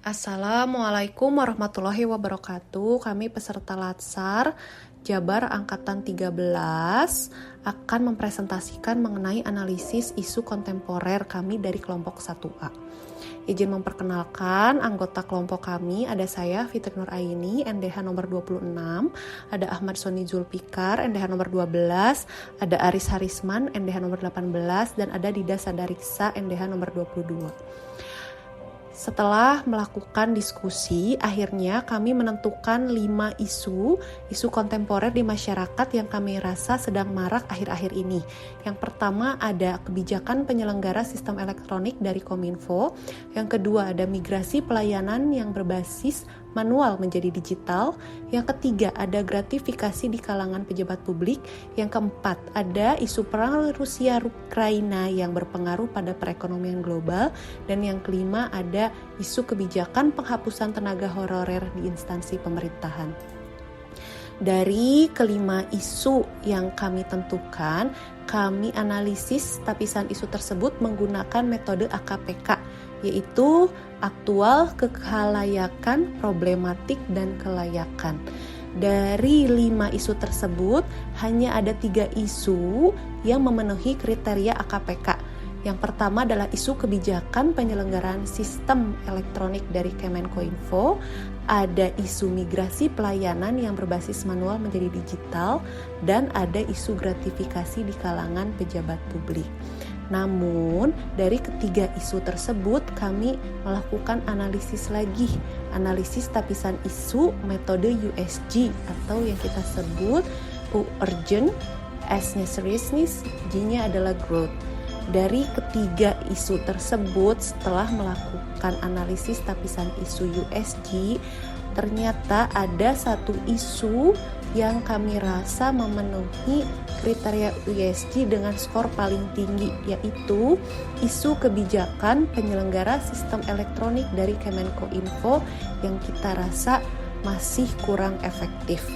Assalamualaikum warahmatullahi wabarakatuh. Kami peserta Latsar Jabar Angkatan 13 akan mempresentasikan mengenai analisis isu kontemporer kami dari kelompok 1A. Izin memperkenalkan anggota kelompok kami, ada saya Fitri Nur Aini, NDH nomor 26, ada Ahmad Soni Zulfikar, NDH nomor 12, ada Aris Harisman, NDH nomor 18, dan ada Dida Sadariksa, NDH nomor 22. Setelah melakukan diskusi, akhirnya kami menentukan 5 isu kontemporer di masyarakat yang kami rasa sedang marak akhir-akhir ini. Yang pertama ada kebijakan penyelenggara sistem elektronik dari Kominfo. Yang kedua ada migrasi pelayanan yang berbasis manual menjadi digital. Yang ketiga ada gratifikasi di kalangan pejabat publik. Yang keempat ada isu perang Rusia-Ukraina yang berpengaruh pada perekonomian global. Dan yang kelima ada isu kebijakan penghapusan tenaga honorer di instansi pemerintahan. Dari kelima isu yang kami tentukan, kami analisis tapisan isu tersebut menggunakan metode AKPK, yaitu aktual, kekhalayakan, problematik, dan kelayakan. Dari 5 isu tersebut, hanya ada 3 isu yang memenuhi kriteria AKPK. Yang pertama adalah isu kebijakan penyelenggaraan sistem elektronik dari Kemenkominfo, ada isu migrasi pelayanan yang berbasis manual menjadi digital, dan ada isu gratifikasi di kalangan pejabat publik. Namun, dari ketiga isu tersebut kami melakukan analisis lagi, analisis tapisan isu metode USG atau yang kita sebut U urgent, S-nya seriousness, G-nya adalah growth. Dari ketiga isu tersebut, setelah melakukan analisis tapisan isu USG, ternyata ada satu isu yang kami rasa memenuhi kriteria USG dengan skor paling tinggi, yaitu isu kebijakan penyelenggara sistem elektronik dari Kemenkominfo yang kita rasa masih kurang efektif.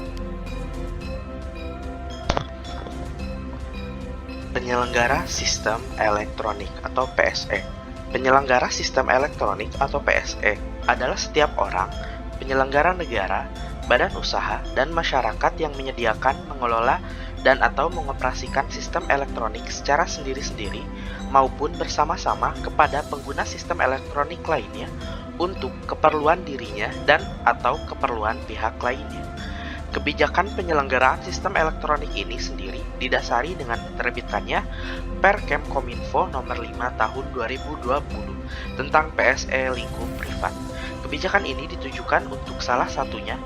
Penyelenggara Sistem Elektronik atau PSE. Penyelenggara Sistem Elektronik atau PSE adalah setiap orang, penyelenggara negara, badan usaha, dan masyarakat yang menyediakan, mengelola, dan atau mengoperasikan sistem elektronik secara sendiri-sendiri maupun bersama-sama kepada pengguna sistem elektronik lainnya untuk keperluan dirinya dan atau keperluan pihak lainnya. Kebijakan penyelenggaraan sistem elektronik ini sendiri didasari dengan diterbitkannya Perkem Kominfo nomor 5 tahun 2020 tentang PSE lingkup privat. Kebijakan ini ditujukan untuk salah satunya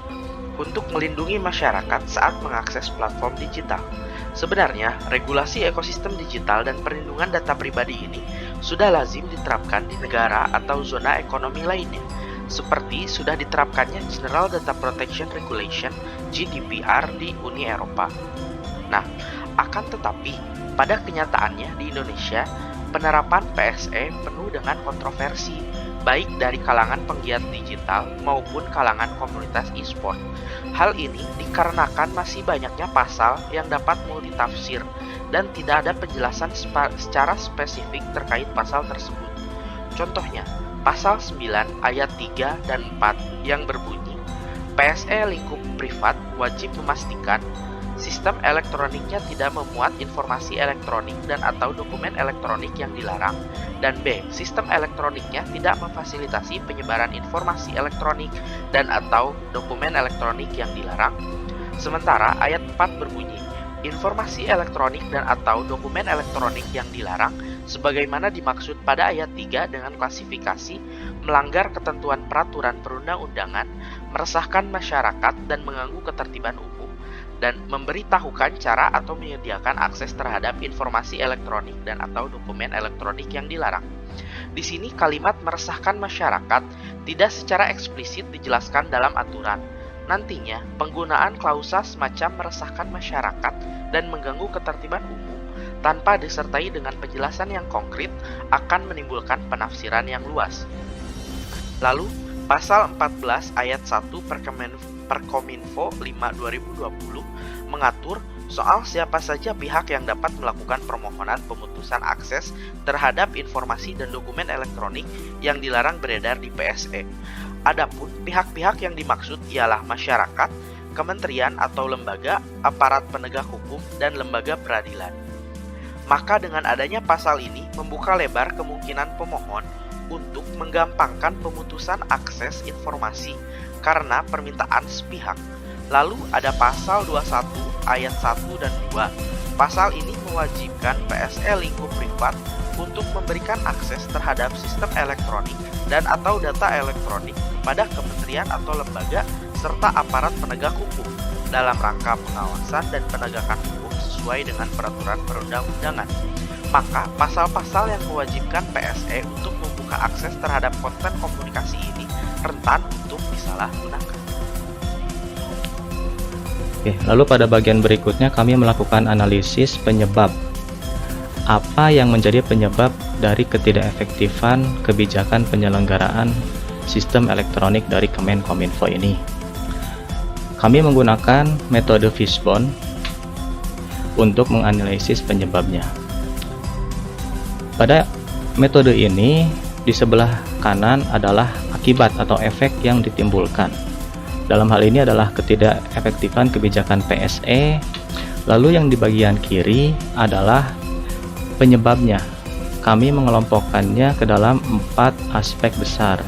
untuk melindungi masyarakat saat mengakses platform digital. Sebenarnya, regulasi ekosistem digital dan perlindungan data pribadi ini sudah lazim diterapkan di negara atau zona ekonomi lainnya, seperti sudah diterapkannya General Data Protection Regulation (GDPR) di Uni Eropa. Nah, akan tetapi pada kenyataannya di Indonesia, penerapan PSE penuh dengan kontroversi, baik dari kalangan penggiat digital maupun kalangan komunitas e-sport. Hal ini dikarenakan masih banyaknya pasal yang dapat multitafsir dan tidak ada penjelasan secara spesifik terkait pasal tersebut. Contohnya, Pasal 9 ayat 3 dan 4 yang berbunyi, PSE lingkup privat wajib memastikan sistem elektroniknya tidak memuat informasi elektronik dan atau dokumen elektronik yang dilarang, dan B. Sistem elektroniknya tidak memfasilitasi penyebaran informasi elektronik dan atau dokumen elektronik yang dilarang. Sementara ayat 4 berbunyi, informasi elektronik dan atau dokumen elektronik yang dilarang sebagaimana dimaksud pada ayat 3 dengan klasifikasi melanggar ketentuan peraturan perundang-undangan, meresahkan masyarakat dan mengganggu ketertiban umum, dan memberitahukan cara atau menyediakan akses terhadap informasi elektronik dan atau dokumen elektronik yang dilarang. Di sini kalimat meresahkan masyarakat tidak secara eksplisit dijelaskan dalam aturan. Nantinya, penggunaan klausa semacam meresahkan masyarakat dan mengganggu ketertiban umum tanpa disertai dengan penjelasan yang konkret akan menimbulkan penafsiran yang luas. Lalu, pasal 14 ayat 1 Perkominfo 5/2020 mengatur soal siapa saja pihak yang dapat melakukan permohonan pemutusan akses terhadap informasi dan dokumen elektronik yang dilarang beredar di PSE. Adapun pihak-pihak yang dimaksud ialah masyarakat, kementerian atau lembaga, aparat penegak hukum, dan lembaga peradilan. Maka dengan adanya pasal ini membuka lebar kemungkinan pemohon untuk menggampangkan pemutusan akses informasi karena permintaan sepihak. Lalu ada pasal 21 ayat 1 dan 2. Pasal ini mewajibkan PSE lingkup privat untuk memberikan akses terhadap sistem elektronik dan atau data elektronik kepada kementerian atau lembaga serta aparat penegak hukum dalam rangka pengawasan dan penegakan hukum sesuai dengan peraturan perundang-undangan. Maka pasal-pasal yang mewajibkan PSE untuk membuka akses terhadap konten komunikasi ini rentan untuk disalahgunakan. Oke, lalu pada bagian berikutnya kami melakukan analisis penyebab. Apa yang menjadi penyebab dari ketidakefektifan kebijakan penyelenggaraan sistem elektronik dari Kemenkominfo ini? Kami menggunakan metode Fishbone untuk menganalisis penyebabnya. Pada metode ini, di sebelah kanan adalah akibat atau efek yang ditimbulkan. Dalam hal ini adalah ketidakefektifan kebijakan PSE, lalu yang di bagian kiri adalah penyebabnya. Kami mengelompokkannya ke dalam 4 aspek besar,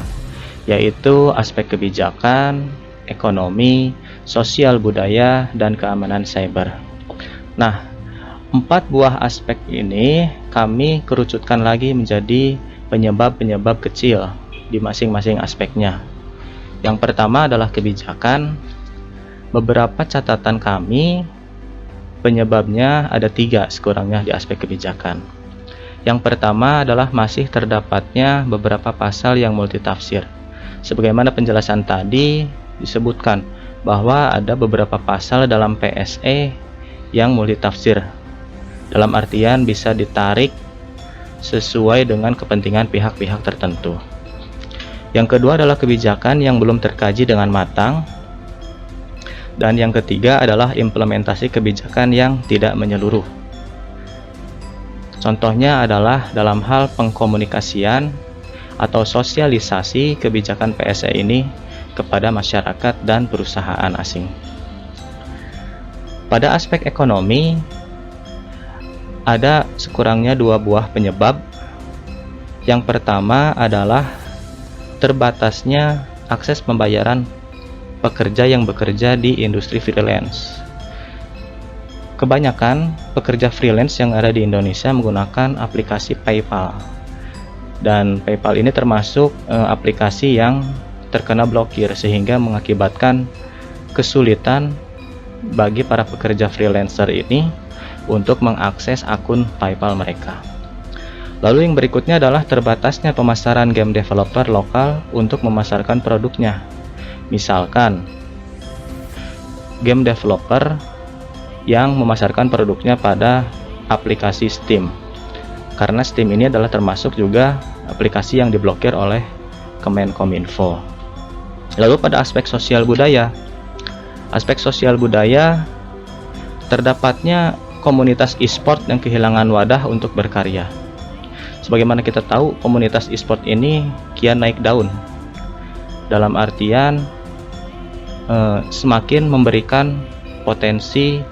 yaitu aspek kebijakan, ekonomi, sosial budaya, dan keamanan cyber. Nah, 4 buah aspek ini kami kerucutkan lagi menjadi penyebab-penyebab kecil di masing-masing aspeknya. Yang pertama adalah kebijakan. Beberapa catatan kami, penyebabnya ada 3 sekurangnya di aspek kebijakan. Yang pertama adalah masih terdapatnya beberapa pasal yang multitafsir. Sebagaimana penjelasan tadi disebutkan bahwa ada beberapa pasal dalam PSE yang multitafsir. Dalam artian bisa ditarik sesuai dengan kepentingan pihak-pihak tertentu. Yang kedua adalah kebijakan yang belum terkaji dengan matang. Dan yang ketiga adalah implementasi kebijakan yang tidak menyeluruh. Contohnya adalah dalam hal pengkomunikasian atau sosialisasi kebijakan PSE ini kepada masyarakat dan perusahaan asing. Pada aspek ekonomi, ada sekurangnya 2 buah penyebab. Yang pertama adalah terbatasnya akses pembayaran pekerja yang bekerja di industri freelance. Kebanyakan pekerja freelance yang ada di Indonesia menggunakan aplikasi PayPal. Dan PayPal ini termasuk aplikasi yang terkena blokir sehingga mengakibatkan kesulitan bagi para pekerja freelancer ini untuk mengakses akun PayPal mereka. Lalu yang berikutnya adalah terbatasnya pemasaran game developer lokal untuk memasarkan produknya. Misalkan, game developer yang memasarkan produknya pada aplikasi Steam. Karena Steam ini adalah termasuk juga aplikasi yang diblokir oleh Kemenkominfo. Lalu pada aspek sosial budaya. Aspek sosial budaya, terdapatnya komunitas e-sport yang kehilangan wadah untuk berkarya. Sebagaimana kita tahu, komunitas e-sport ini kian naik daun. Dalam artian semakin memberikan potensi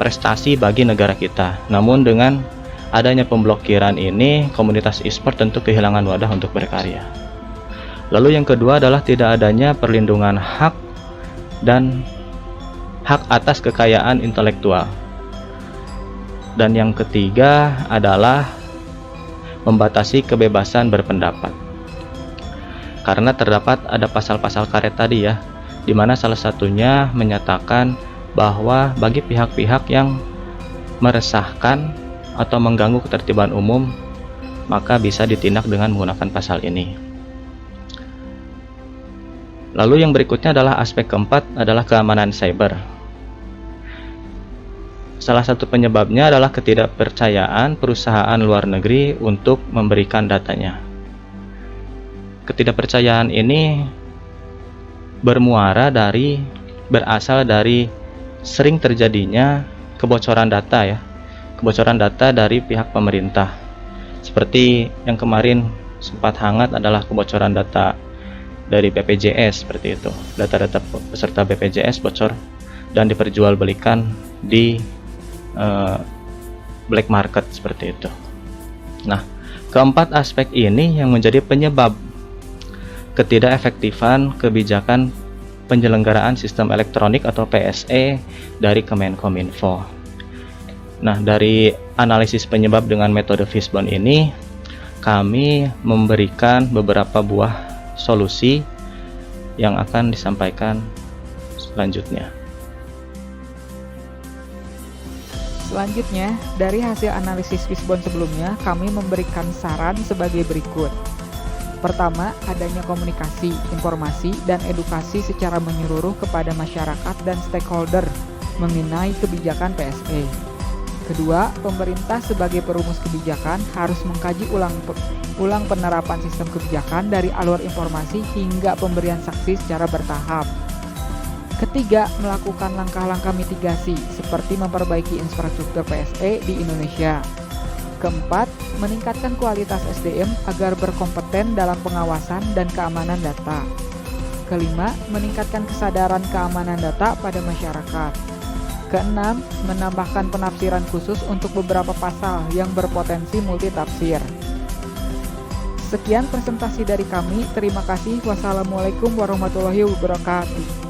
prestasi bagi negara kita. Namun dengan adanya pemblokiran ini, komunitas e-sport tentu kehilangan wadah untuk berkarya. Lalu yang kedua adalah tidak adanya perlindungan hak dan hak atas kekayaan intelektual. Dan yang ketiga adalah membatasi kebebasan berpendapat. Karena terdapat ada pasal-pasal karet tadi ya, di mana salah satunya menyatakan bahwa bagi pihak-pihak yang meresahkan atau mengganggu ketertiban umum, maka bisa ditindak dengan menggunakan pasal ini. Lalu yang berikutnya adalah aspek keempat adalah keamanan cyber. Salah satu penyebabnya adalah ketidakpercayaan perusahaan luar negeri untuk memberikan datanya. Ketidakpercayaan ini berasal dari sering terjadinya kebocoran data ya. Kebocoran data dari pihak pemerintah. Seperti yang kemarin sempat hangat adalah kebocoran data dari BPJS seperti itu. Data-data peserta BPJS bocor dan diperjualbelikan di black market seperti itu. Nah, keempat aspek ini yang menjadi penyebab ketidakefektifan kebijakan penyelenggaraan sistem elektronik atau PSE dari Kemenkominfo. Nah, dari analisis penyebab dengan metode Fishbone ini, kami memberikan beberapa buah solusi yang akan disampaikan selanjutnya. Selanjutnya, dari hasil analisis Fishbone sebelumnya, kami memberikan saran sebagai berikut. Pertama, adanya komunikasi, informasi, dan edukasi secara menyeluruh kepada masyarakat dan stakeholder mengenai kebijakan PSE. Kedua, pemerintah sebagai perumus kebijakan harus mengkaji ulang penerapan sistem kebijakan dari alur informasi hingga pemberian saksi secara bertahap. Ketiga, melakukan langkah-langkah mitigasi seperti memperbaiki infrastruktur PSE di Indonesia. Keempat, meningkatkan kualitas SDM agar berkompeten dalam pengawasan dan keamanan data. Kelima, meningkatkan kesadaran keamanan data pada masyarakat. Keenam, menambahkan penafsiran khusus untuk beberapa pasal yang berpotensi multitafsir. Sekian presentasi dari kami. Terima kasih. Wassalamualaikum warahmatullahi wabarakatuh.